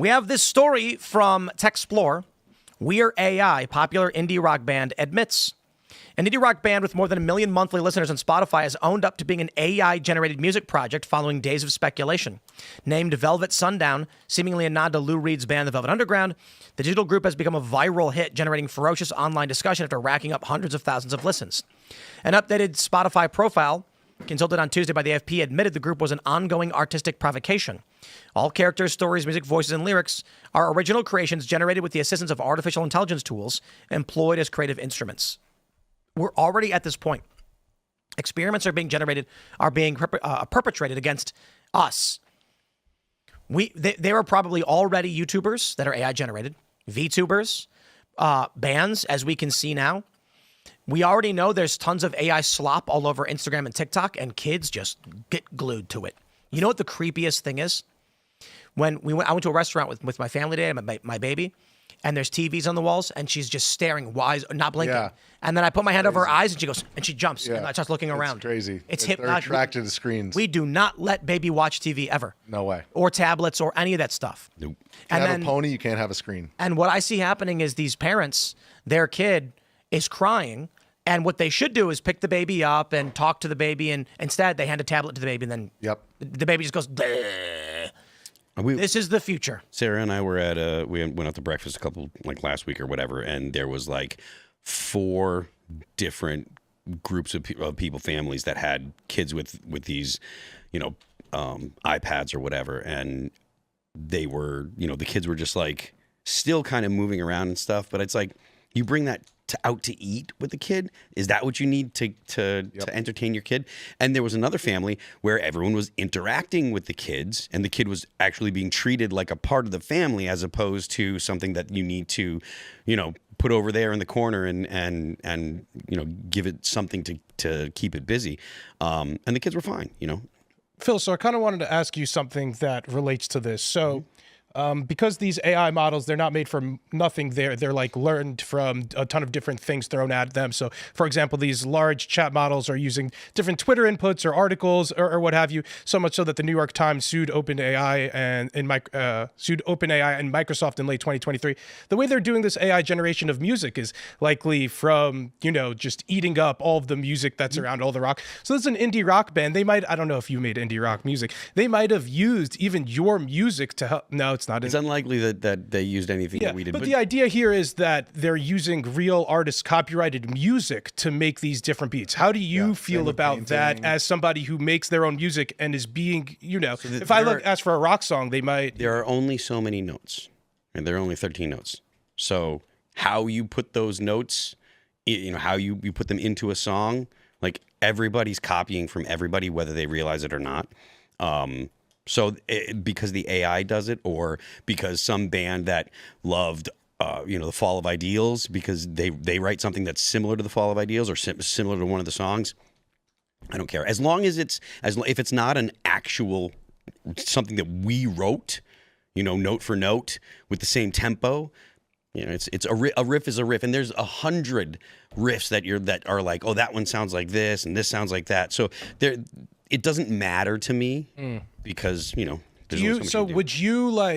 We have this story from Techsplore. We're AI, popular indie rock band, admits. An indie rock band with more than 1 million monthly listeners on Spotify has owned up to being an AI-generated music project following days of speculation. Named Velvet Sundown, seemingly a nod to Lou Reed's band, The Velvet Underground, the digital group has become a viral hit, generating ferocious online discussion after racking up hundreds of thousands of listens. An updated Spotify profile, consulted on Tuesday by the AFP, admitted the group was an ongoing artistic provocation. All characters, stories, music, voices, and lyrics are original creations generated with the assistance of artificial intelligence tools employed as creative instruments. We're already at this point. Experiments are being perpetrated against us. There are probably already YouTubers that are AI generated, VTubers, bands, as we can see now. We already know there's tons of AI slop all over Instagram and TikTok, and kids just get glued to it. You know what the creepiest thing is? I went to a restaurant with my family today, my baby, and there's TVs on the walls, and she's just staring wise, not blinking. Yeah. And then I put my hand over her eyes, and she goes, and she jumps, and I start looking around. It's crazy. It's hypnotic. They're attracted to screens. We do not let baby watch TV ever. No way. Or tablets or any of that stuff. Nope. You can't have a pony, you can't have a screen. And what I see happening is these parents, their kid is crying, and what they should do is pick the baby up and talk to the baby, and instead they hand a tablet to the baby, and then the baby just goes, bleh. This is the future. Sarah and I were at we went out to breakfast last week or whatever, and there was 4 different groups of people, families that had kids with these, iPads or whatever, and they were, the kids were just still kind of moving around and stuff, but it's you bring that out to eat with the kid. Is that what you need to entertain your kid? And there was another family where everyone was interacting with the kids, and the kid was actually being treated like a part of the family as opposed to something that you need to, put over there in the corner and give it something to keep it busy. And the kids were fine, Phil, so I kind of wanted to ask you something that relates to this. So because these AI models, they're not made from nothing. They're learned from a ton of different things thrown at them. So, for example, these large chat models are using different Twitter inputs or articles or what have you. So much so that the New York Times sued OpenAI and Microsoft in late 2023. The way they're doing this AI generation of music is likely from just eating up all of the music that's around, all the rock. So this is an indie rock band. They might, I don't know if you made indie rock music. They might have used even your music to help. No, it's unlikely that they used anything that we did. But the idea here is that they're using real artists' copyrighted music to make these different beats. How do you feel about that as somebody who makes their own music and is being, if I ask for a rock song, they might. There are only so many notes, and there are only 13 notes. So how you put those notes, how you put them into a song, everybody's copying from everybody, whether they realize it or not. So because the AI does it, or because some band that loved, the Fall of Ideals, because they write something that's similar to the Fall of Ideals or similar to one of the songs, I don't care. As long as if it's not an actual something that we wrote, note for note with the same tempo. It's a riff is a riff, and there's 100 riffs that are like, oh, that one sounds like this, and this sounds like that. So it doesn't matter to me because would you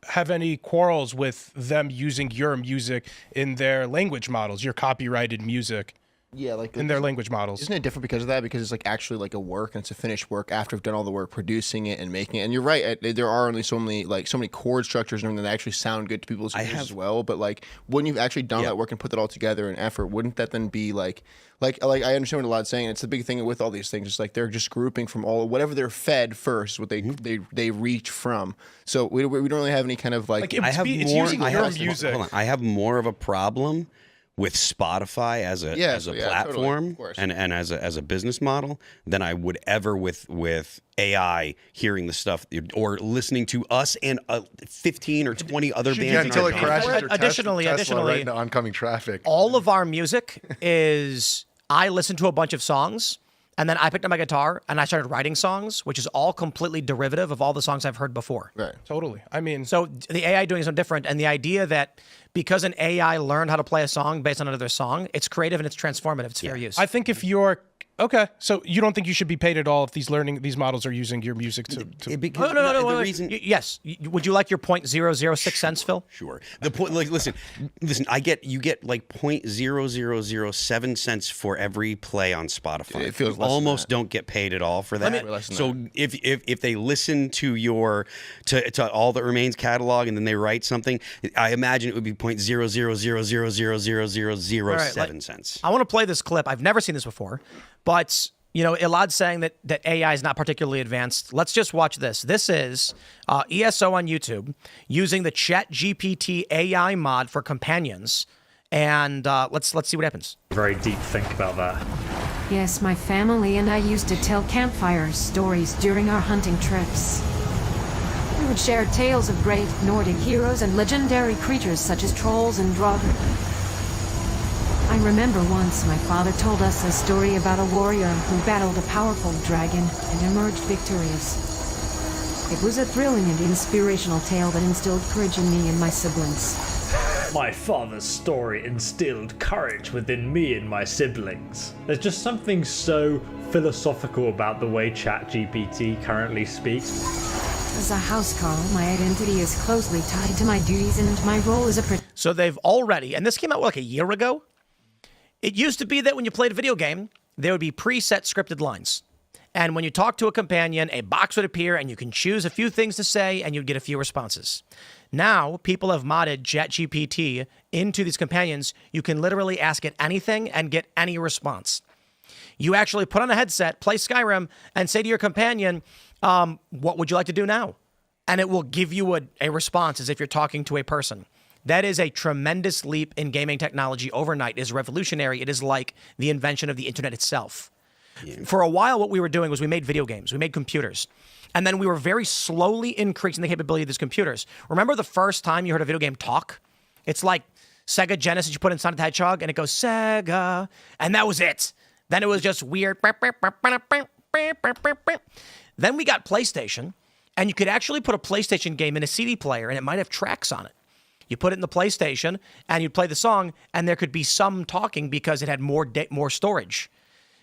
have any quarrels with them using your music in their language models, your copyrighted music? Yeah, in their language models. Isn't it different because of that? Because it's actually a work, and it's a finished work after we've done all the work producing it and making it. And you're right, there are only so many chord structures and everything that actually sound good to people's ears as well. But when you've actually done that work and put that all together in effort, wouldn't that then be I understand what Elaad's saying. It's the big thing with all these things. It's they're just grouping from whatever they're fed first, what they reach from. So we don't really have any kind of I have more of a problem with Spotify as a platform, totally, and as a business model than I would ever with AI hearing the stuff or listening to us and 15 or 20 other bands. Until it crashes. Additionally, right into oncoming traffic. All of our music is I listen to a bunch of songs. And then I picked up my guitar and I started writing songs, which is all completely derivative of all the songs I've heard before. Right. Totally. So the AI doing something different, and the idea that because an AI learned how to play a song based on another song, it's creative and it's transformative. It's fair use. I think if you're Okay, so you don't think you should be paid at all if these models are using your music to Because No. the wait. reason. Yes. Would you like your 0.006 cents, Phil? Sure. The point, like, listen. You get like 0.0007 cents for every play on Spotify. It feels You less than almost that. don't get paid at all for that. Less than So if they listen to to all that remains catalog and then they write something, I imagine it would be 0.00000007 cents. I want to play this clip. I've never seen this before, but Elaad's saying that AI is not particularly advanced. Let's just watch this. This is ESO on YouTube using the ChatGPT AI mod for companions, and let's see what happens. Very deep think about that. Yes, my family and I used to tell campfire stories during our hunting trips. We would share tales of great Nordic heroes and legendary creatures such as trolls and draugr. I remember once my father told us a story about a warrior who battled a powerful dragon and emerged victorious. It was a thrilling and inspirational tale that instilled courage in me and my siblings. My father's story instilled courage within me and my siblings. There's just something so philosophical about the way ChatGPT currently speaks. As a housecarl, my identity is closely tied to my duties and my role as a So they've already, and this came out like a year ago. It used to be that when you played a video game, there would be preset scripted lines. And when you talk to a companion, a box would appear and you can choose a few things to say and you'd get a few responses. Now, people have modded ChatGPT into these companions. You can literally ask it anything and get any response. You actually put on a headset, play Skyrim, and say to your companion, what would you like to do now? And it will give you a response as if you're talking to a person. That is a tremendous leap in gaming technology overnight. It is revolutionary. It is like the invention of the internet itself. Yeah. For a while, what we were doing was we made video games. We made computers. And then we were very slowly increasing the capability of these computers. Remember the first time you heard a video game talk? It's like Sega Genesis, you put in Sonic the Hedgehog, and it goes, Sega. And that was it. Then it was just weird. Then we got PlayStation, and you could actually put a PlayStation game in a CD player, and it might have tracks on it. You put it in the PlayStation, and you'd play the song, and there could be some talking because it had more storage.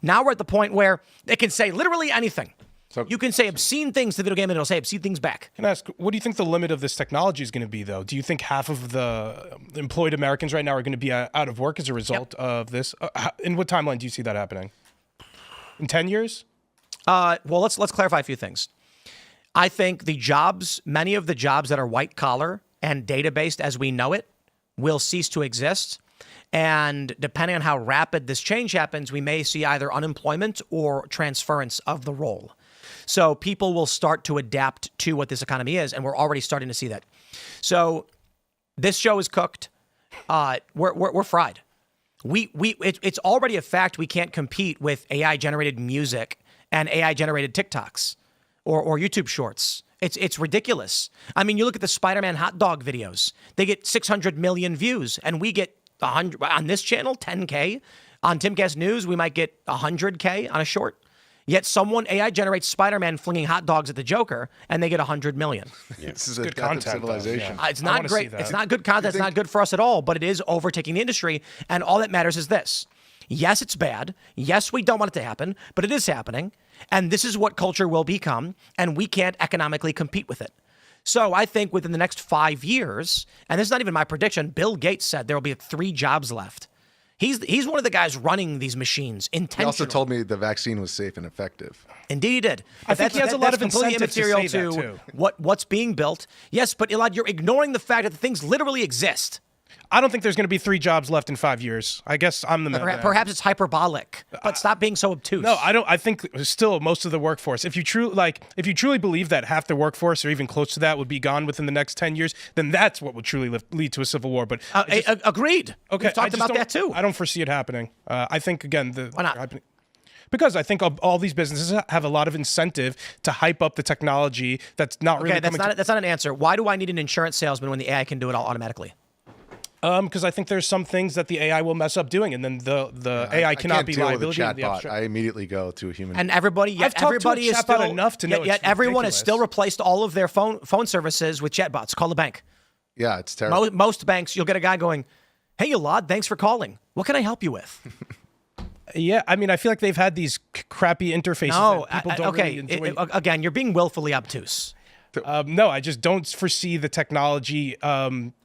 Now we're at the point where it can say literally anything. So you can say obscene things to the video game, and it'll say obscene things back. Can I ask, what do you think the limit of this technology is going to be, though? Do you think half of the employed Americans right now are going to be out of work as a result of this? In what timeline do you see that happening? In 10 years? Well, let's clarify a few things. I think many of the jobs that are white collar and data-based as we know it will cease to exist. And depending on how rapid this change happens, we may see either unemployment or transference of the role. So people will start to adapt to what this economy is, and we're already starting to see that. So this show is cooked. We're fried. It's already a fact we can't compete with AI-generated music and AI-generated TikToks or YouTube shorts. It's ridiculous. I mean, you look at the Spider-Man hot dog videos. They get 600 million views, and we get 100 on this channel, 10K. On Timcast News, we might get 100K on a short. Yet someone AI generates Spider-Man flinging hot dogs at the Joker, and they get 100 million. Yeah. This is a good death of content, civilization. It's not great. It's not good content. It's not good for us at all, but it is overtaking the industry. And all that matters is this. Yes, it's bad. Yes, we don't want it to happen, but it is happening. And this is what culture will become, and we can't economically compete with it. So I think within the next 5 years, and this is not even my prediction, Bill Gates said there will be 3 jobs left. He's one of the guys running these machines intentionally. He also told me the vaccine was safe and effective. Indeed, he did. I think he has a lot of completely incentive to immaterial say that, too. what's being built. Yes, but Elaad, you're ignoring the fact that the things literally exist. I don't think there's going to be 3 jobs left in 5 years. I guess I'm the man. Perhaps it's hyperbolic, but stop being so obtuse. No, I don't. I think still most of the workforce. If you truly believe that half the workforce or even close to that would be gone within the next 10 years, then that's what would truly lead to a civil war. But agreed. Okay, we've talked about that too. I don't foresee it happening. I think again Why not? Because I think all these businesses have a lot of incentive to hype up the technology that's not really. Okay, that's not an answer. Why do I need an insurance salesman when the AI can do it all automatically? Because I think there's some things that the AI will mess up doing, and then the AI cannot be liability. I can't deal with a chatbot. I immediately go to a human. And everybody, I've talked to a is chatbot still enough to know Yet it's everyone has ridiculous. still replaced all of their phone services with chatbots. Call the bank. Yeah, it's terrible. Most banks, you'll get a guy going, "Hey, Elaad, thanks for calling. What can I help you with?" Yeah, I mean, I feel like they've had these crappy interfaces No, that people don't really enjoy. Again, you're being willfully obtuse. No, I just don't foresee the technology.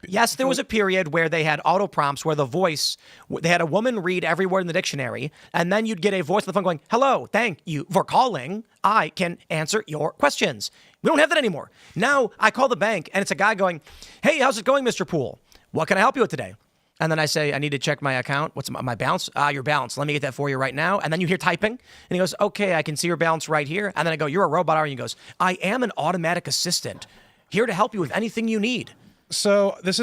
Yes, there was a period where they had auto prompts where the voice, they had a woman read every word in the dictionary, and then you'd get a voice on the phone going, "Hello, thank you for calling. I can answer your questions." We don't have that anymore. Now I call the bank, and it's a guy going, "Hey, how's it going, Mr. Poole? What can I help you with today?" And then I say, "I need to check my account. What's my balance? Your balance. Let me get that for you right now." And then you hear typing. And he goes, "Okay, I can see your balance right here." And then I go, "You're a robot, aren't you?" He goes, "I am an automatic assistant. Here to help you with anything you need." So this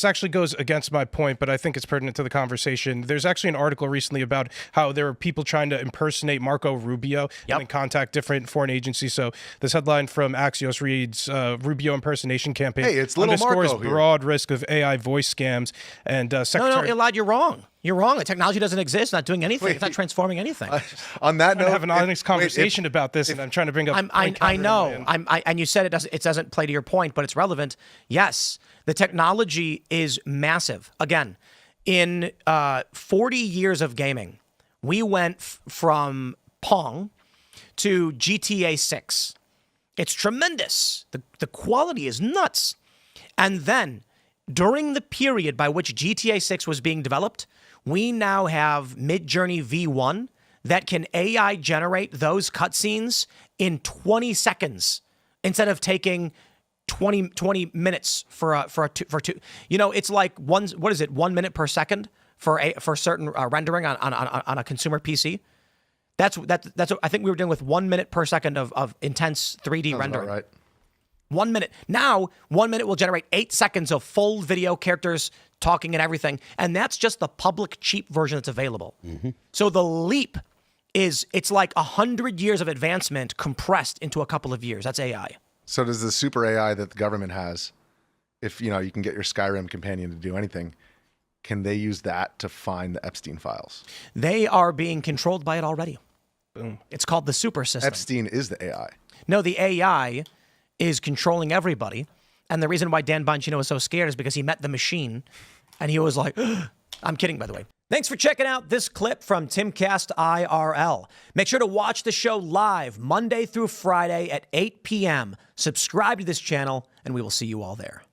actually goes against my point, but I think it's pertinent to the conversation. There's actually an article recently about how there are people trying to impersonate Marco Rubio and then contact different foreign agencies. So this headline from Axios reads, Rubio impersonation campaign it's little underscores Marco here. broad risk of AI voice scams. And Secretary... No, Elaad, you're wrong. You're wrong. The technology doesn't exist. Not doing anything. It's not transforming anything. On that note, I have an honest conversation about this, and I'm trying to bring up. I know. And you said it doesn't play to your point, but it's relevant. Yes, the technology is massive. Again, in 40 years of gaming, we went from Pong to GTA 6. It's tremendous. The quality is nuts. And then, during the period by which GTA 6 was being developed, we now have Midjourney V1 that can AI generate those cutscenes in 20 seconds instead of taking 20 minutes for two. You know, it's like 1 minute per second for certain rendering on a consumer PC. That's what I think we were doing with 1 minute per second of intense 3D rendering. Right. 1 minute. Now, 1 minute will generate 8 seconds of full video, characters talking and everything. And that's just the public cheap version that's available. Mm-hmm. So the leap it's like 100 years of advancement compressed into a couple of years. That's AI. So does the super AI that the government has, if you can get your Skyrim companion to do anything, can they use that to find the Epstein files? They are being controlled by it already. Boom. It's called the super system. Epstein is the AI. No, the AI is controlling everybody. And the reason why Dan Bongino was so scared is because he met the machine and he was like, I'm kidding, by the way. Thanks for checking out this clip from Timcast IRL. Make sure to watch the show live Monday through Friday at 8 p.m. Subscribe to this channel, and we will see you all there.